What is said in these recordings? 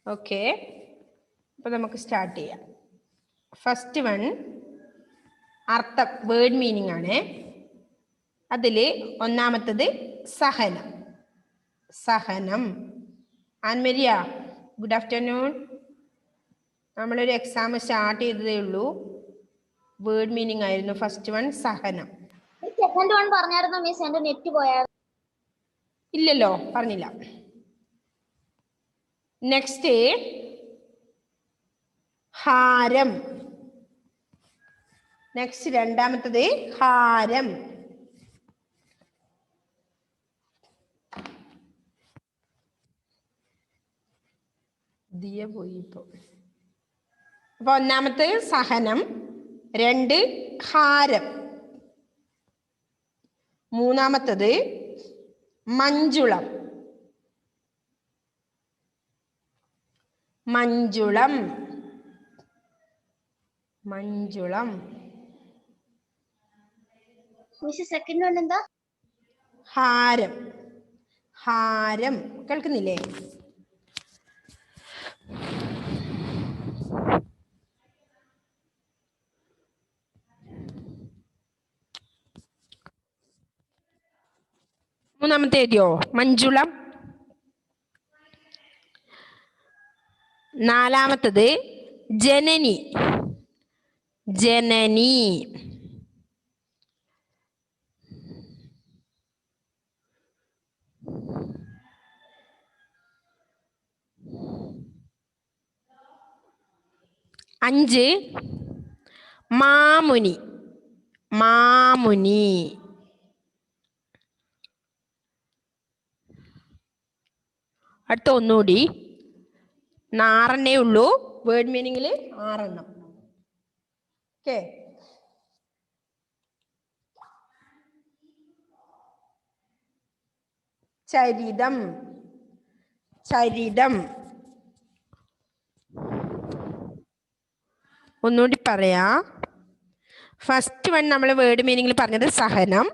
Okay, അപ്പോൾ നമുക്ക് start ചെയ്യാം. ഫസ്റ്റ് വൺ അർത്ഥം, വേർഡ് മീനിങ് ആണ്. അതിൽ ഒന്നാമത്തത് സഹനം. സഹനം. Ann Maria, good afternoon. നമ്മളൊരു എക്സാം സ്റ്റാർട്ട് ചെയ്തതേ ഉള്ളൂ. വേർഡ് മീനിങ് ആയിരുന്നു ഫസ്റ്റ് വൺ, സഹനം. സെക്കൻഡ് വൺ പറഞ്ഞായിരുന്നു മിസ്, എൻ്റെ നെറ്റ് പോയായിരുന്നു. ഇല്ലല്ലോ, പറഞ്ഞില്ല. നെക്സ്റ്റ് ഹാരം. നെക്സ്റ്റ് രണ്ടാമത്തത് ഹാരം. ദിയ പോയി ഇപ്പോൾ. അപ്പൊ ഒന്നാമത്തെ സഹനം, രണ്ട് ഹാരം, മൂന്നാമത്തത് മഞ്ജുളം. മഞ്ജുളം. മഞ്ജുളം. മിസ് സെക്കൻഡ് വൺ എന്താ? ഹാരം. ഹാരം. കേൾക്കുന്നില്ലേ? മൂന്നാമത്തെ എഴുതിയോ? മഞ്ജുളം. നാലാമത്തത് ജനനി. ജനനി. അഞ്ച് മാമുനി. മാമുനി. അടുത്ത ഒന്നുകൂടി, 6 ഉള്ളൂ. വേർഡ് മീനിങ്ങിൽ 6. ഓക്കെ. ചരിതം. ചരിതം. ഒന്നുകൂടി പറയാ. ഫസ്റ്റ് വൺ നമ്മൾ വേർഡ് മീനിങ്ങിൽ പറഞ്ഞത് സഹനം,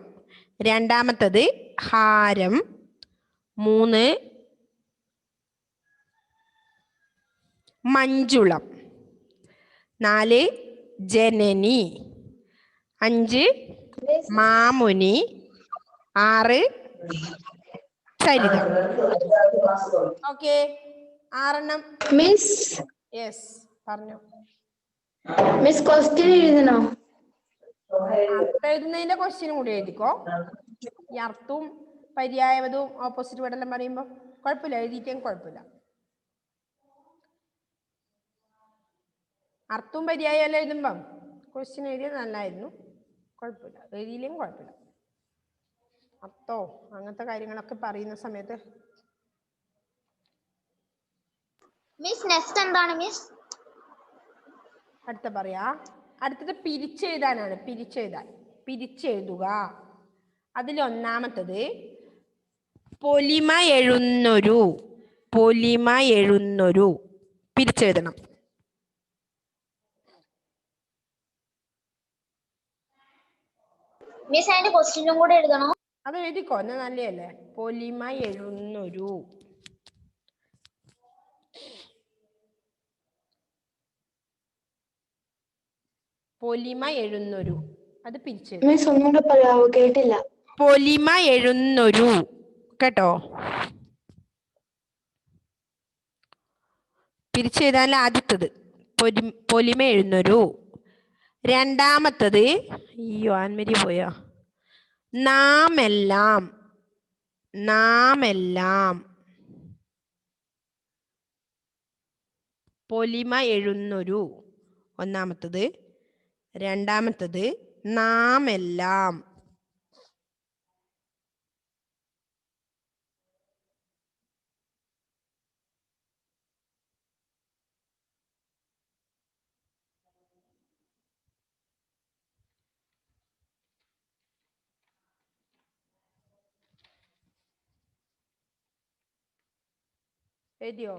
രണ്ടാമത്തത് ഹാരം, 3 മഞ്ജുളം, 4 ജനനി, 5 മാമുനി, 6 ചരിതം. ഓക്കെ, 6. മിസ്. യെസ്, പറഞ്ഞു. മിസ് ക്വസ്റ്റ്യൻ എഴുതണോ? അർത്ഥം എഴുതുന്നതിന്റെ ക്വസ്റ്റ്യനും കൂടി എഴുതിക്കോ. ഈ അർത്ഥവും പര്യായപദവും ഓപ്പോസിറ്റ് വേർഡെല്ലാം പറയുമ്പോൾ കുഴപ്പമില്ല, എഴുതിയിട്ടേം കുഴപ്പമില്ല. അർത്ഥവും പര്യായം എല്ലാം എഴുതുമ്പം ക്വസ്റ്റ്യൻ എഴുതിയത് നല്ലതായിരുന്നു. കുഴപ്പമില്ല, എഴുതിയില്ലെങ്കിൽ കുഴപ്പമില്ല. അർത്ഥോ അങ്ങനത്തെ കാര്യങ്ങളൊക്കെ പറയുന്ന സമയത്ത്. മിസ് നെക്സ്റ്റ് എന്താണ് മിസ്? അടുത്ത പറയാ. അടുത്തത് പിരിച്ചെഴുതാനാണ്. പിരിച്ചെഴുതാൻ. പിരിച്ചെഴുതുക. അതിലൊന്നാമത്തത് പൊലിമ എഴുന്നൊരു. പൊലിമ എഴുന്നൊരു. പിരിച്ചെഴുതണം. മിസ് അതിന്റെ ക്വസ്റ്റ്യനും കൂടെ എഴുതണോ? അത് എഴുതിക്കോ, എന്നാ നല്ലതല്ലേ. പൊലിമ എഴുന്നൊരു. പൊലിമ എഴുന്നൊരു. അത് പിരിച്ചെഴുതും. മിസ് ഒന്നുകൂടെ പറയാവോ? കേട്ടില്ല. പൊലിമ എഴുന്നൊരു. കേട്ടോ? പിരിച്ചെഴുതാൻ ആദ്യത്തത് പൊലിമ എഴുന്നൊരു. രണ്ടാമത്തത്, അയ്യോ ആൻമരി പോയോ? നാമെല്ലാം. നാമെല്ലാം. പൊലിമ എഴുന്നൊരു ഒന്നാമത്തത്. രണ്ടാമത്തത് നാമെല്ലാം. എഴുതിയോ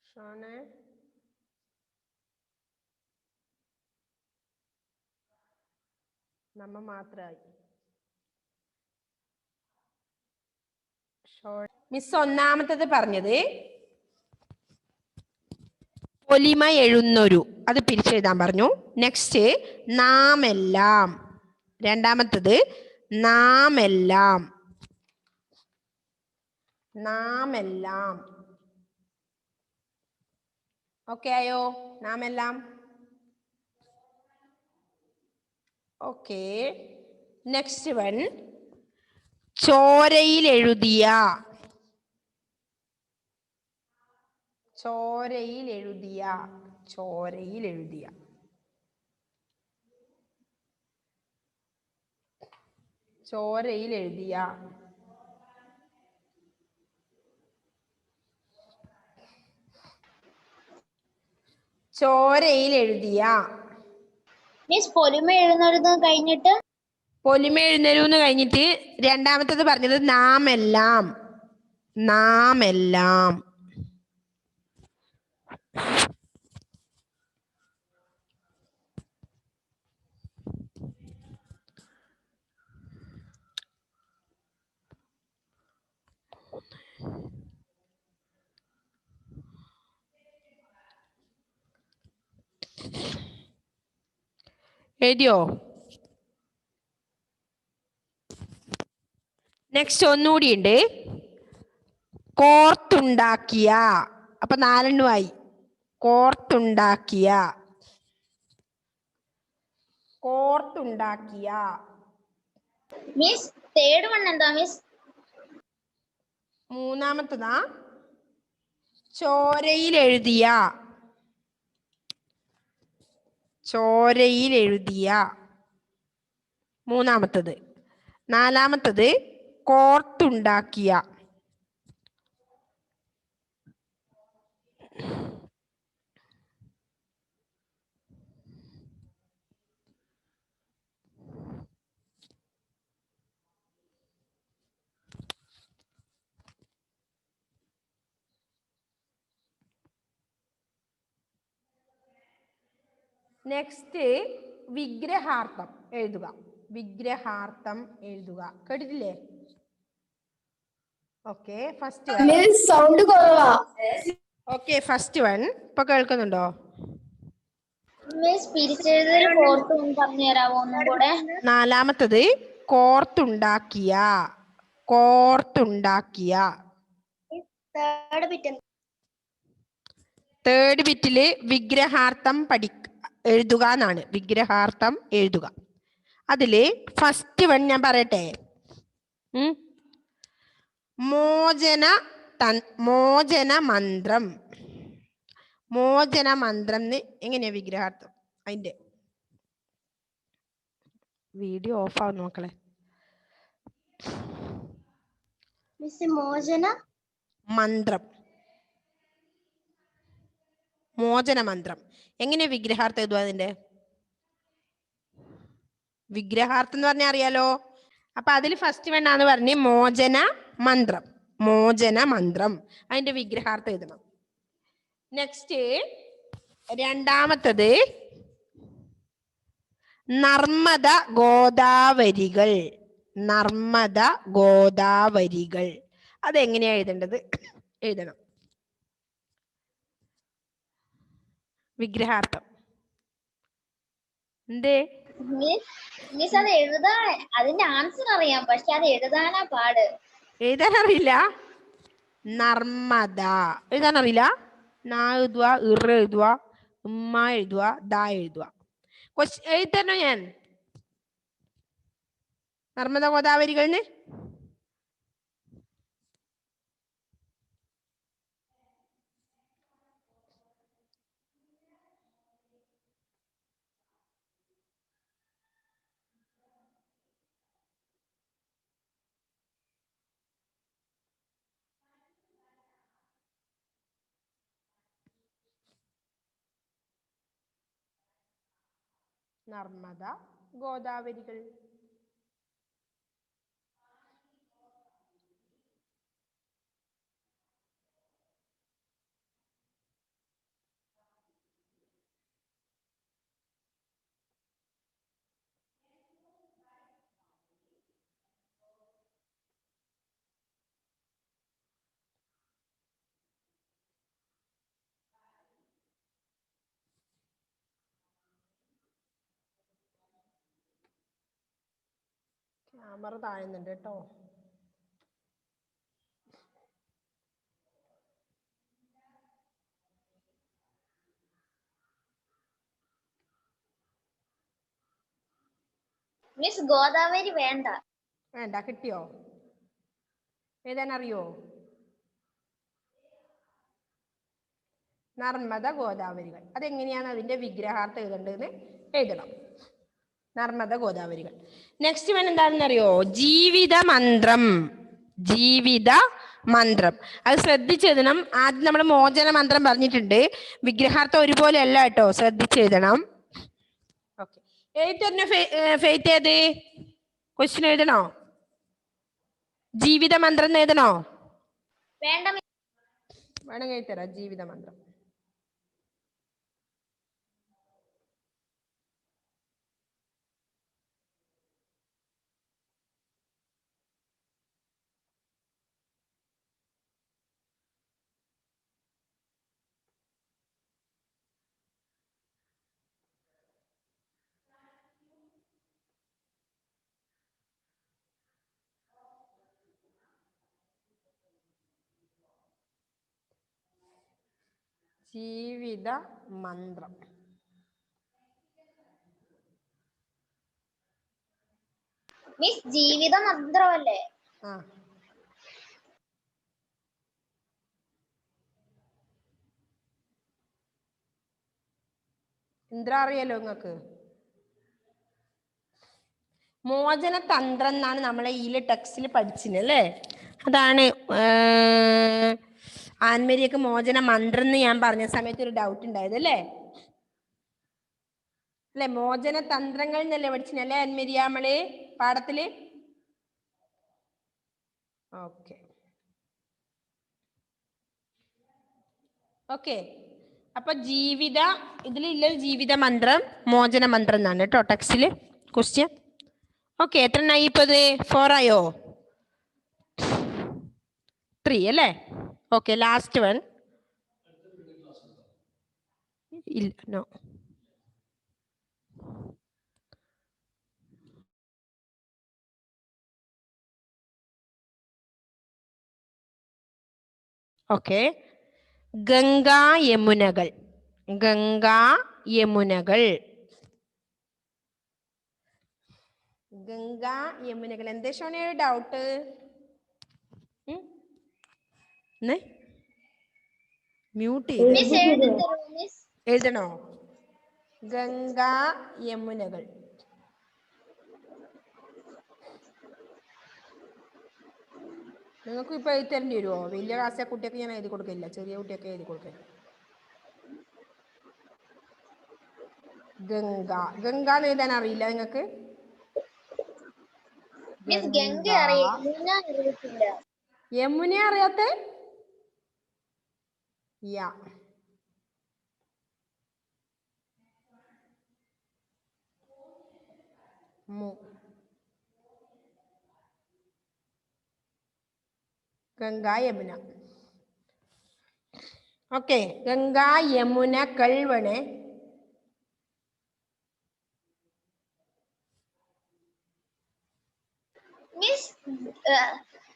ഷാനെ? നമ്മ മാത്രമായി. മിസ് ഒന്നാമത്തത് പറഞ്ഞത് പൊലിമ എഴുന്നൊരു, അത് പിരിച്ചെഴുതാൻ പറഞ്ഞു. നെക്സ്റ്റ് നാമെല്ലാം. രണ്ടാമത്തത് നാമെല്ലാം. നാമെല്ലാം. ഓക്കെ ആയോ? നാമെല്ലാം. ഓക്കെ. നെക്സ്റ്റ് വൺ ചോരയിൽ എഴുതിയ. ചോരയിൽ എഴുതിയ. ചോരയിൽ എഴുതിയ. ചോരയിൽ എഴുതിയ. ചോരയിൽ എഴുതിയ. മിസ് പൊലിമ എഴുതുന്നത് കഴിഞ്ഞിട്ട് പൊലിമ എഴുന്നേരൂന്ന് കഴിഞ്ഞിട്ട് രണ്ടാമത്തത് പറഞ്ഞത് നാമെല്ലാം. നാമെല്ലാം. എഴുതിയോ? നെക്സ്റ്റ് ഒന്നുകൂടി ഉണ്ട്. കോർത്തുണ്ടാക്കിയ. അപ്പൊ 4 കോർത്തുണ്ടാക്കിയ. കോർത്തുണ്ടാക്കിയ. മിസ് തേർഡ് വൺ എന്താ മിസ്? മൂന്നാമത്തതാ ചോരയിൽ എഴുതിയ. ചോരയിൽ എഴുതിയ. മൂന്നാമത്തത്. നാലാമത്തത് കോർത്തുണ്ടാക്കിയ. നെക്സ്റ്റ് വിഗ്രഹാർത്ഥം എഴുതുക. വിഗ്രഹാർത്ഥം എഴുതുക. കേട്ടിട്ടില്ലേ? ഓക്കെ. First one. സൗണ്ട് കുറവാ. ഓക്കെ. ഫസ്റ്റ് വൺ ഇപ്പൊ കേൾക്കുന്നുണ്ടോ? മിസ് പിരിച്ചെഴുതൽ കോർത്ത് പറഞ്ഞു തരാമോ ഒന്നും കൂടെ? നാലാമത്തത് കോർത്തുണ്ടാക്കിയ. കോർത്തുണ്ടാക്കിയ. തേർഡ് ബിറ്റില് വിഗ്രഹാർത്ഥം എഴുതുക എന്നാണ്. വിഗ്രഹാർത്ഥം എഴുതുക. അതില് ഫസ്റ്റ് വൺ ഞാൻ പറയട്ടെ. മോചന മന്ത്രം. മോചന മന്ത്രം എങ്ങനെയാ വിഗ്രഹാർത്ഥം? അതിന്റെ വീഡിയോ ഓഫ് ആവും നോക്കളെ. മോചന മന്ത്രം. മോചന മന്ത്രം എങ്ങനെയാ വിഗ്രഹാർത്ഥം എഴുതുക? അതിന്റെ വിഗ്രഹാർത്ഥം എന്ന് പറഞ്ഞാൽ അറിയാലോ. അപ്പൊ അതിൽ ഫസ്റ്റ് വേണ്ടാന്ന് പറഞ്ഞ് മോചന മന്ത്രം. മോചന മന്ത്രം അതിന്റെ വിഗ്രഹാർത്ഥം എഴുതണം. നെക്സ്റ്റ് രണ്ടാമത്തത് നർമ്മദ ഗോദാവരികൾ. നർമ്മദ ഗോദാവരികൾ അതെങ്ങനെയാ എഴുതേണ്ടത്? എഴുതണം. വിഗ്രഹാർത്ഥം എന്തേ? മിസ് അത് എഴുതാൻ അതിന്റെ ആൻസർ അറിയാം, പക്ഷെ അത് എഴുതാനാ പാട്. എഴുതാൻ അറിയില്ല? നർമ്മദ എഴുതാൻ അറിയില്ല? നാ എഴുതുക, ഇറ എഴുതുക, ഉമ്മ എഴുതുക, ദാ എഴുതുക. എഴുതണോ ഞാൻ? നർമ്മദ ഗോദാവരികളിന് നർമ്മദ ഗോദാവരികൾ. ക്യാമറ താഴുന്നുണ്ട് കേട്ടോ. മിസ് ഗോദാവരി വേണ്ട. വേണ്ട, കിട്ടിയോ? എഴുതാനറിയോ? നർമ്മദ ഗോദാവരികൾ. അതെങ്ങനെയാണ് അതിന്റെ വിഗ്രഹാർത്ഥം എഴുതേണ്ടതെന്ന് എഴുതണം. നർമ്മദ ഗോദാവരികൾ. നെക്സ്റ്റ് വൺ എന്താണെന്ന് അറിയോ? ജീവിത മന്ത്രം. ജീവിത മന്ത്രം. അത് ശ്രദ്ധിച്ചെഴുതണം. ആദ്യം നമ്മൾ മോചന മന്ത്രം പറഞ്ഞിട്ടുണ്ട്. വിഗ്രഹാർത്ഥം ഒരുപോലെ അല്ല കേട്ടോ, ശ്രദ്ധിച്ചെഴുതണം. ഓക്കെ, എഴുതുന്ന ഫെയ്ത്ത് ഏത് ക്വസ്റ്റ്യൻ എഴുതണോ? ജീവിത മന്ത്രം എഴുതണോ? വേണ്ട. വേണമെങ്കിൽ എഴുതരാം ജീവിത മന്ത്രം. ജീവിത മന്ത്രം. മിസ് ജീവിത മന്ത്രമല്ലേ? ആ, എന്താ അറിയാലോ നിങ്ങക്ക്? മോചന തന്ത്രം എന്നാണ് നമ്മളെ ഈ ടെക്സ്റ്റിൽ പഠിച്ചിന് അല്ലേ? അതാണ് ആൻമരിയൊക്കെ മോചന മന്ത്രം എന്ന് ഞാൻ പറഞ്ഞ സമയത്ത് ഒരു ഡൗട്ട് ഉണ്ടായത് അല്ലേ? അല്ലെ, മോചന തന്ത്രങ്ങൾ എന്നല്ലേ പഠിച്ചിനല്ലേ ആൻമരിയ നമ്മള് പാഠത്തില്? Okay okay. അപ്പൊ ജീവിത ഇതിലുള്ള ജീവിത മന്ത്രം മോചന മന്ത്രം എന്നാണ് കേട്ടോ ടെക്സ്റ്റില് ക്വസ്റ്റ്യൻ. ഓക്കെ, എത്ര ആയി ഇപ്പൊ? 4 ആയോ? 3 അല്ലേ? Okay, last one. ഇല്ല, നോ. ഓക്കെ, ഗംഗാ യമുനകൾ. ഗംഗാ യമുനകൾ. ഗംഗാ യമുനകൾ. എന്താ ഷോണിയ ഡൗട്ട്? മ്യൂട്ട് ചെയ്ത് എഴുതണോ? ഗംഗാ യമുനകൾ. നിങ്ങൾക്ക് ഇപ്പൊ എഴുതി തരേണ്ടി വരുമോ? വലിയ ക്ലാസ്സിലെ കുട്ടിയൊക്കെ ഞാൻ എഴുതി കൊടുക്കില്ല, ചെറിയ കുട്ടിയൊക്കെ എഴുതി കൊടുക്കില്ല. ഗംഗ. ഗംഗ എന്ന് എഴുതാൻ അറിയില്ല നിങ്ങൾക്ക്? യമുന അറിയാത്ത? യാ, ഗംഗാ യമുന. ഓക്കെ, ഗംഗാ യമുന കൾവണ്.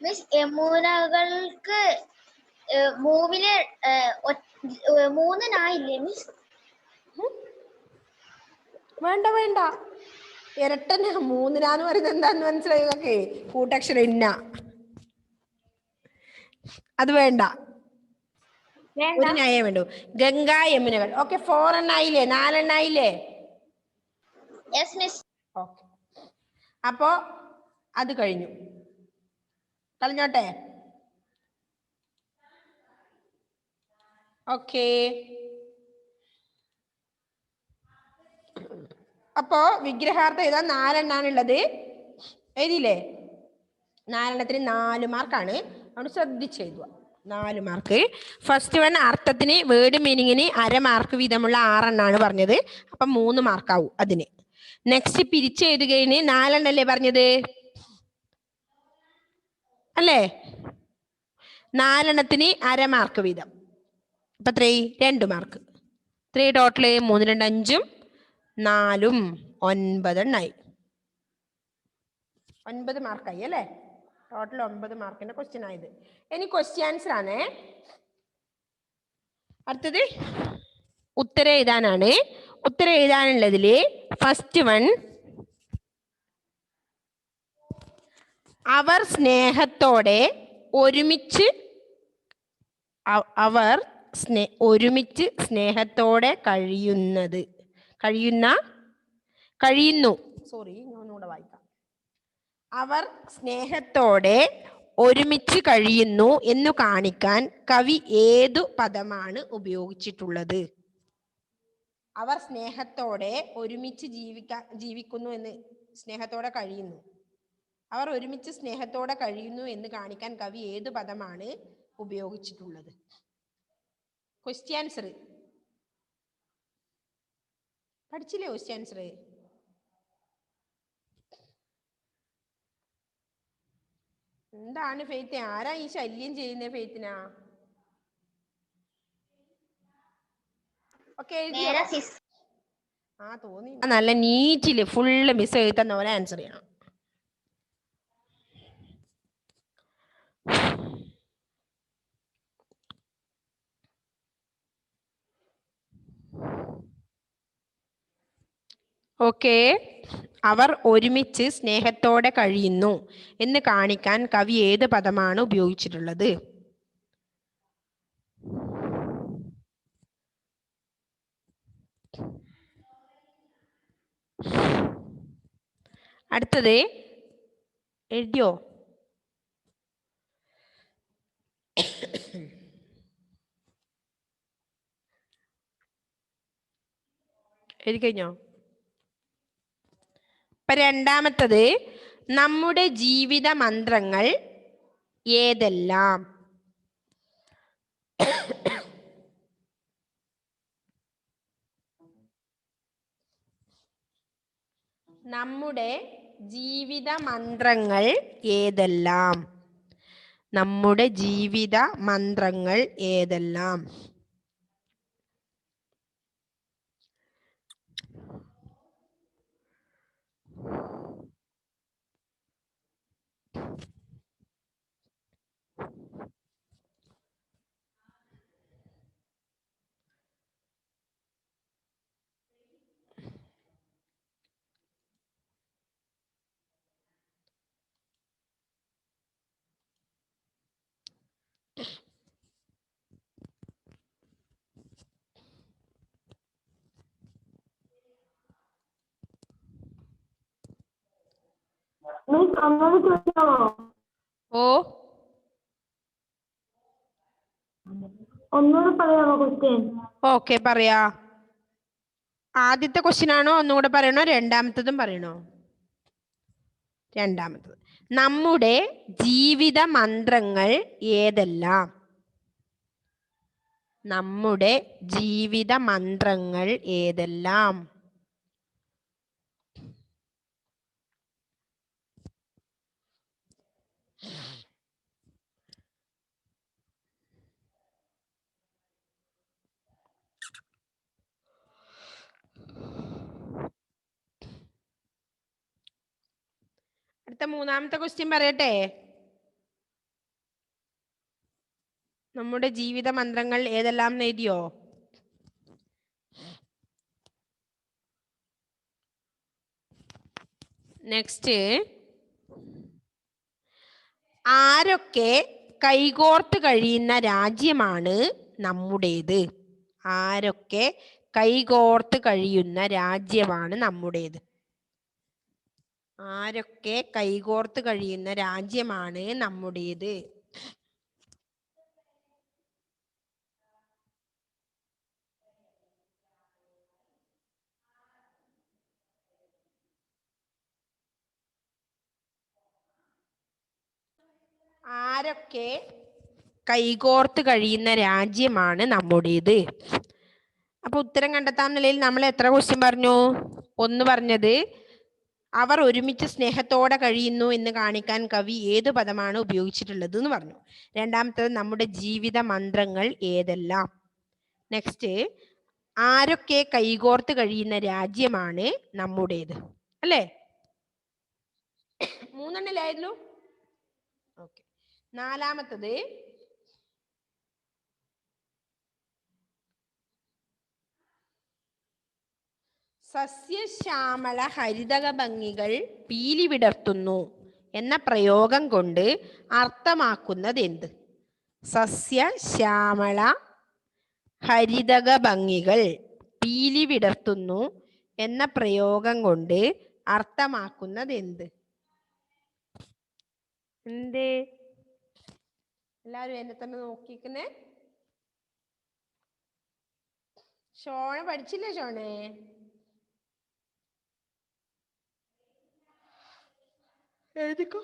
മിസ് യമുനകൾക്ക് മൂവില് 3 മിസ്? വേണ്ട വേണ്ട, ഇരട്ടന് 3 പറയുന്നത് എന്താന്ന് മനസ്സിലായി? ഓക്കെ, കൂട്ടക്ഷരം ഇന്ന, അത് വേണ്ട, ഒരു ന്യായം വേണ്ടു. ഗംഗാ യമുനകൾ. ഓക്കെ, 4 എണ്ണായില്ലേ? 4 എണ്ണായില്ലേ? ഓക്കെ, അപ്പോ അത് കഴിഞ്ഞു. കളഞ്ഞോട്ടെ? ഓക്കെ, അപ്പോ വിഗ്രഹാർത്ഥം എഴുതാൻ 4 എണ്ണാണുള്ളത്. എഴുതിയില്ലേ? 4 എണ്ണത്തിന് 4 മാർക്കാണ്. അവിടെ ശ്രദ്ധിച്ചെഴുതുക. 4 മാർക്ക്. ഫസ്റ്റ് വൺ അർത്ഥത്തിന് വേർഡ് മീനിങ്ങിന് 1/2 മാർക്ക് വീതമുള്ള 6 എണ്ണാണ് പറഞ്ഞത്. അപ്പം 3 മാർക്കാവും അതിന്. നെക്സ്റ്റ് പിരിച്ചെഴുതുകയിന് 4 എണ്ണല്ലേ പറഞ്ഞത് അല്ലേ? 4 എണ്ണത്തിന് 1/2 മാർക്ക് വീതം. അപ്പൊ 2 മാർക്ക്. 3 ടോട്ടല് 3 2 5 4 9 എണ്ണായി. 9 മാർക്കായി അല്ലേ? ടോട്ടൽ 9 മാർക്കിന്റെ ക്വസ്റ്റ്യൻ ആയത്. ഇനി ക്വസ്റ്റ്യൻ ആൻസർ ആണേ. അടുത്തത് ഉത്തരം എഴുതാനാണ്. ഉത്തരം എഴുതാനുള്ളതില് ഫസ്റ്റ് വൺ, അവർ സ്നേഹത്തോടെ ഒരുമിച്ച് സ്നേഹത്തോടെ കഴിയുന്നു. സോറി, ഞാൻ ഒന്നുകൂടെ വായിക്കാം. അവർ സ്നേഹത്തോടെ ഒരുമിച്ച് കഴിയുന്നു എന്നു കാണിക്കാൻ കവി ഏതു പദമാണ് ഉപയോഗിച്ചിട്ടുള്ളത്? അവർ സ്നേഹത്തോടെ ഒരുമിച്ച് ജീവിക്കുന്നു എന്ന്, സ്നേഹത്തോടെ കഴിയുന്നു. അവർ ഒരുമിച്ച് സ്നേഹത്തോടെ കഴിയുന്നു എന്ന് കാണിക്കാൻ കവി ഏതു പദമാണ് ഉപയോഗിച്ചിട്ടുള്ളത്? ക്വസ്റ്റ്യൻ ആൻസർ പഠിച്ചില്ലേ? ക്വസ്റ്റ്യൻ ആൻസർ എന്താണ് ഫെയ്ത്ത്? ആരാ ഈ ശല്യം ചെയ്യുന്ന ഫെയ്ത്തിനാ? ഓക്കെ, ആ തോന്നി. നല്ല നീറ്റില് ഫുള്ള് മിസ് എഴുതി തന്ന പോലെ ആൻസർ ചെയ്യണം. ഓക്കെ, അവർ ഒരുമിച്ച് സ്നേഹത്തോടെ കഴിയുന്നു എന്ന് കാണിക്കാൻ കവി ഏത് പദമാണ് ഉപയോഗിച്ചിട്ടുള്ളത്? അടുത്തത് എഴുതിയോ? എഴുതി കഴിഞ്ഞോ? ഇപ്പൊ രണ്ടാമത്തത്, നമ്മുടെ ജീവിത മന്ത്രങ്ങൾ ഏതെല്ലാം? നമ്മുടെ ജീവിത മന്ത്രങ്ങൾ ഏതെല്ലാം? നമ്മുടെ ജീവിത മന്ത്രങ്ങൾ ഏതെല്ലാം? ഓ, ഒന്നുകൂടെ പറയാമോ ക്വസ്റ്റ്യൻ? ഓക്കെ, പറയാ. ആദ്യത്തെ ക്വസ്റ്റ്യൻ ആണോ ഒന്നുകൂടെ പറയണോ? രണ്ടാമത്തതും പറയണോ? രണ്ടാമത്തത്. നമ്മുടെ ജീവിത മന്ത്രങ്ങൾ ഏതെല്ലാം? നമ്മുടെ ജീവിത മന്ത്രങ്ങൾ ഏതെല്ലാം? അടുത്ത മൂന്നാമത്തെ ക്വസ്റ്റ്യൻ പറയട്ടെ. നമ്മുടെ ജീവിത മന്ത്രങ്ങൾ ഏതെല്ലാം എഴുതിയോ? നെക്സ്റ്റ്, ആരൊക്കെ കൈകോർത്ത് കഴിയുന്ന രാജ്യമാണ് നമ്മുടേത്? ആരൊക്കെ കൈകോർത്ത് കഴിയുന്ന രാജ്യമാണ് നമ്മുടേത്? ആരൊക്കെ കൈകോർത്ത് കഴിയുന്ന രാജ്യമാണ് നമ്മുടേത്? ആരൊക്കെ കൈകോർത്ത് കഴിയുന്ന രാജ്യമാണ് നമ്മുടേത്? അപ്പൊ ഉത്തരം കണ്ടെത്താൻ നിലയിൽ നമ്മൾ എത്ര ക്വസ്റ്റ്യൻ പറഞ്ഞു? ഒന്ന് പറഞ്ഞത്, അവർ ഒരുമിച്ച് സ്നേഹത്തോടെ കഴിയുന്നു എന്ന് കാണിക്കാൻ കവി ഏത് പദമാണ് ഉപയോഗിച്ചിട്ടുള്ളത് എന്ന് പറഞ്ഞു. രണ്ടാമത്തത്, നമ്മുടെ ജീവിത മന്ത്രങ്ങൾ ഏതെല്ലാം? നെക്സ്റ്റ്, ആരൊക്കെ കൈകോർത്ത് കഴിയുന്ന രാജ്യമാണ് നമ്മുടേത്? അല്ലേ? മൂന്നെണ്ണല്ലായിരുന്നു. ഓക്കെ, നാലാമത്തത് സസ്യശ്യാമള ഹരിതക ഭംഗികൾ പീലി വിടർത്തുന്നു എന്ന പ്രയോഗം കൊണ്ട് അർത്ഥമാക്കുന്നത് എന്ത്? സസ്യശ്യാമള ഹരിതക ഭംഗികൾ പീലി വിടർത്തുന്നു എന്ന പ്രയോഗം കൊണ്ട് അർത്ഥമാക്കുന്നത് എന്ത്? എന്തേ എല്ലാരും എന്നെ തന്നെ നോക്കിക്കുന്നേ? ഷോണ പഠിച്ചില്ലേ? ഷോണേ എഴുതിക്കോ.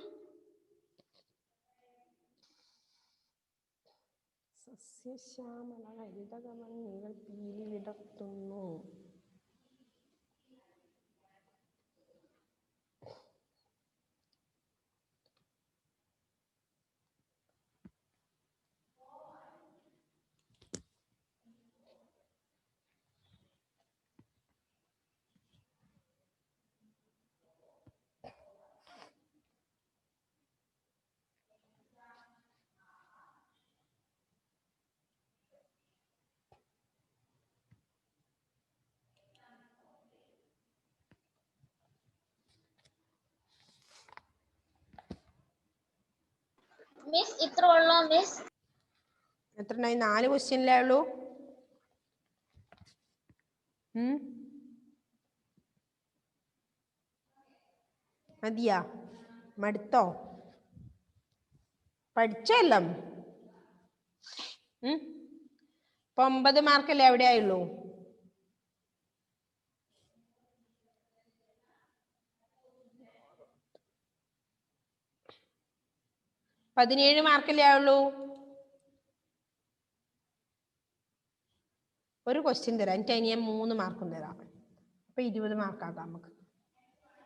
സസ്യശ്യാമള ഹരിതക ഭംഗികൾ പീലി വിടർത്തുന്നു. മിസ് ഇത്ര ഉള്ളോ മിസ്? എത്ര? 4 ക്വസ്റ്റ്യനിലേ ഉള്ളൂ. മതിയാ? മടുത്തോ? പഠിച്ചല്ലോ. ഇപ്പൊ 9 മാർക്കല്ലേ എവിടെയായുള്ളൂ? പതിനേഴ് മാർക്കല്ലേ ആയുള്ളൂ. ഒരു ക്വസ്റ്റ്യൻ തരാം, എനിക്ക് ഇനി 3 മാർക്കും തരാം. അപ്പൊ 20 മാർക്കാക്കാം നമുക്ക്.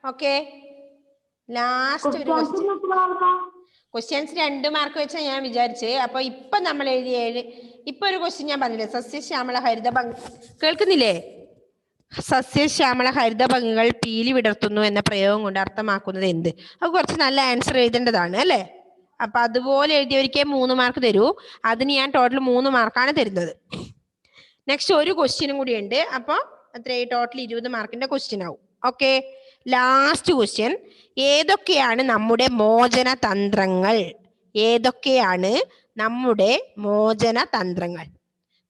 ഓക്കെ, ലാസ്റ്റ് ഒരു ക്വസ്റ്റ്യൻസ് 2 മാർക്ക് വെച്ചാൽ ഞാൻ വിചാരിച്ചേ. അപ്പൊ ഇപ്പൊ നമ്മൾ എഴുതിയ 7. ഇപ്പൊ ഒരു ക്വസ്റ്റ്യൻ ഞാൻ പറഞ്ഞില്ലേ, സസ്യശ്യാമള ഹരിത ഭംഗി. കേൾക്കുന്നില്ലേ? സസ്യശ്യാമള ഹരിത ഭംഗികൾ പീലി വിടർത്തുന്നു എന്ന പ്രയോഗം കൊണ്ട് അർത്ഥമാക്കുന്നത് എന്ത്? അത് കുറച്ച് നല്ല ആൻസർ എഴുതേണ്ടതാണ് അല്ലേ? അപ്പൊ അതുപോലെ എഴുതിയവരിക്കേ 3 മാർക്ക് തരൂ. അതിന് ഞാൻ ടോട്ടൽ 3 മാർക്കാണ് തരുന്നത്. നെക്സ്റ്റ് ഒരു ക്വസ്റ്റ്യനും കൂടി ഉണ്ട്. അപ്പൊ അത്രയും ടോട്ടൽ 20 മാർക്കിന്റെ ക്വസ്റ്റ്യൻ ആവും. Okay, last question. ഏതൊക്കെയാണ് നമ്മുടെ മോചന തന്ത്രങ്ങൾ? ഏതൊക്കെയാണ് നമ്മുടെ മോചന തന്ത്രങ്ങൾ?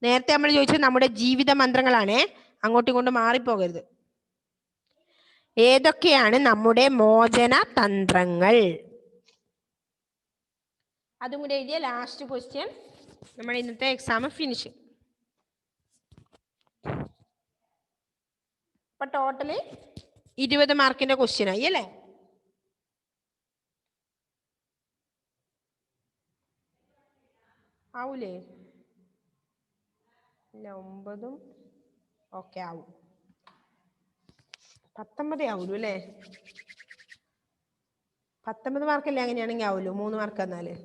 നേരത്തെ നമ്മൾ ചോദിച്ചത് നമ്മുടെ ജീവിത മന്ത്രങ്ങളാണേ, അങ്ങോട്ടും ഇങ്ങോട്ടും മാറിപ്പോകരുത്. ഏതൊക്കെയാണ് നമ്മുടെ മോചന തന്ത്രങ്ങൾ? അതും കൂടെ എഴുതിയ ലാസ്റ്റ് ക്വസ്റ്റ്യൻ നമ്മുടെ ഇന്നത്തെ എക്സാം ഫിനിഷ്. ഇപ്പൊ ടോട്ടല് 20 മാർക്കിന്റെ ക്വസ്റ്റ്യൻ ആയി അല്ലേ? ആവൂലേ? ഇല്ല, 9 ഓക്കെ ആവും. 19 ആവൂലൂ അല്ലേ? 19 മാർക്കല്ലേ? അങ്ങനെയാണെങ്കിൽ ആവൂലൂ. 3 മാർക്ക് എന്നാല്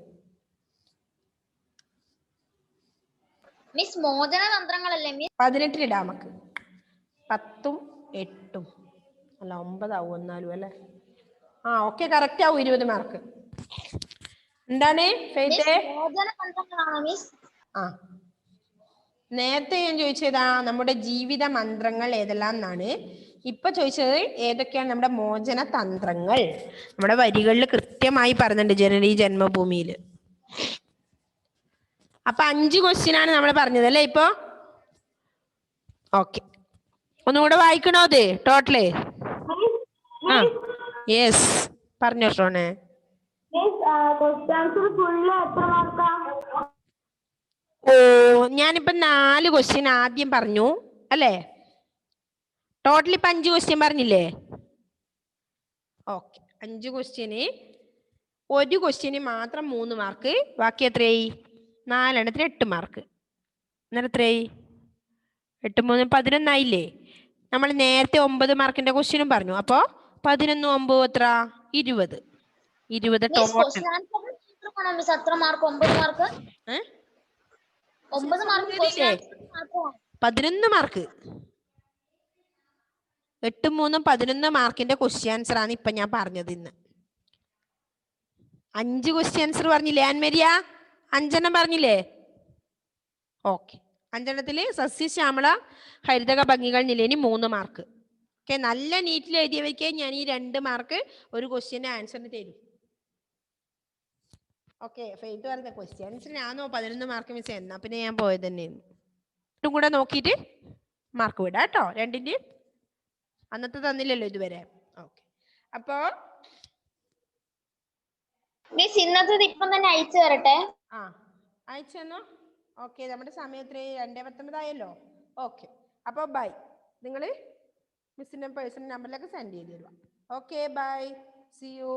മിസ് മോചന തന്ത്രങ്ങളല്ലേ മിസ്? 18 ഇടാം നമുക്ക്. 10ഉം 8ഉം അല്ല 9 ആവും എന്നാലും അല്ലേ? ഓക്കെ, കറക്റ്റ് ആവും 20 മാർക്ക്. എന്താണ് മോചന തന്ത്രങ്ങളാണോ മിസ്? നേരത്തെ ഞാൻ ചോദിച്ചതാ നമ്മുടെ ജീവിത മന്ത്രങ്ങൾ ഏതെല്ലാം എന്നാണ്. ഇപ്പൊ ചോദിച്ചത് ഏതൊക്കെയാണ് നമ്മുടെ മോചന തന്ത്രങ്ങൾ. നമ്മുടെ വരികളിൽ കൃത്യമായി പറഞ്ഞിട്ടുണ്ട് ജനനി ജന്മഭൂമിയിൽ. അപ്പൊ 5 ക്വസ്റ്റ്യൻ ആണ് നമ്മൾ പറഞ്ഞത് അല്ലേ ഇപ്പൊ? ഓക്കെ, ഒന്നുകൂടെ വായിക്കണോ അത് ടോട്ടല്? യെസ്, പറഞ്ഞോ ഷോണേ. ഞാനിപ്പോ 4 ക്വസ്റ്റ്യൻ ആദ്യം പറഞ്ഞു അല്ലേ? ടോട്ടൽ ഇപ്പൊ 5 ക്വസ്റ്റ്യൻ പറഞ്ഞില്ലേ? ഓക്കെ, 5 ക്വസ്റ്റ്യന് ഒരു ക്വസ്റ്റ്യന് മാത്രം 3 മാർക്ക്. ബാക്കി എത്രയായി? 4 എണ്ണത്തിന് 8 മാർക്ക്. അന്നേരം എത്രയായി? 8 3 11 ആയില്ലേ? നമ്മൾ നേരത്തെ 9 മാർക്കിന്റെ ക്വസ്റ്റ്യനും പറഞ്ഞു. അപ്പൊ 11 9 എത്ര? 20. 20 ടോട്ടൽ. 11 മാർക്ക്. 8 3 11 മാർക്കിന്റെ ക്വസ്റ്റ്യൻ ആൻസർ ആണ് ഇപ്പൊ ഞാൻ പറഞ്ഞത് ഇന്ന്. 5 ക്വസ്റ്റ്യൻ ആൻസർ പറഞ്ഞില്ലേ ആൻമരിയ? 5 പറഞ്ഞില്ലേ? ഓക്കെ. 5 സസ്യശ്യാമള ഹരിതക ഭംഗികൾ നിലയിന് 3 മാർക്ക്. ഓക്കെ, നല്ല നീറ്റിൽ എഴുതിയവയ്ക്ക് ഞാൻ ഈ 2 മാർക്ക് ഒരു ക്വസ്റ്റ്യൻ്റെ ആൻസറിന് തരും. ഓക്കെ, ഫെയ്ത്ത് പറഞ്ഞ ക്വസ്റ്റ്യൻസിനാണോ 11 മാർക്ക് മിസ്? എന്നാ പിന്നെ ഞാൻ പോയത് തന്നെയാണ്. ഇതും കൂടെ നോക്കിയിട്ട് മാർക്ക് വിടാം കേട്ടോ, 2ൻ്റെയും. അന്നത്തെ തന്നില്ലല്ലോ ഇതുവരെ. ഓക്കെ, അപ്പോ മിസ് ഇന്നത്തെ ഇപ്പം തന്നെ അയച്ചു തരട്ടെ. ആ, അയച്ചു തന്നോ? ഓക്കെ, നമ്മുടെ സമയം എത്രയായി? 2:19 ആയല്ലോ. ഓക്കെ, അപ്പോൾ ബൈ. നിങ്ങൾ മിസ്സിൻ്റെ പേഴ്സണൽ നമ്പറിലേക്ക് സെൻഡ് ചെയ്ത് തരുക. Okay, bye, see U.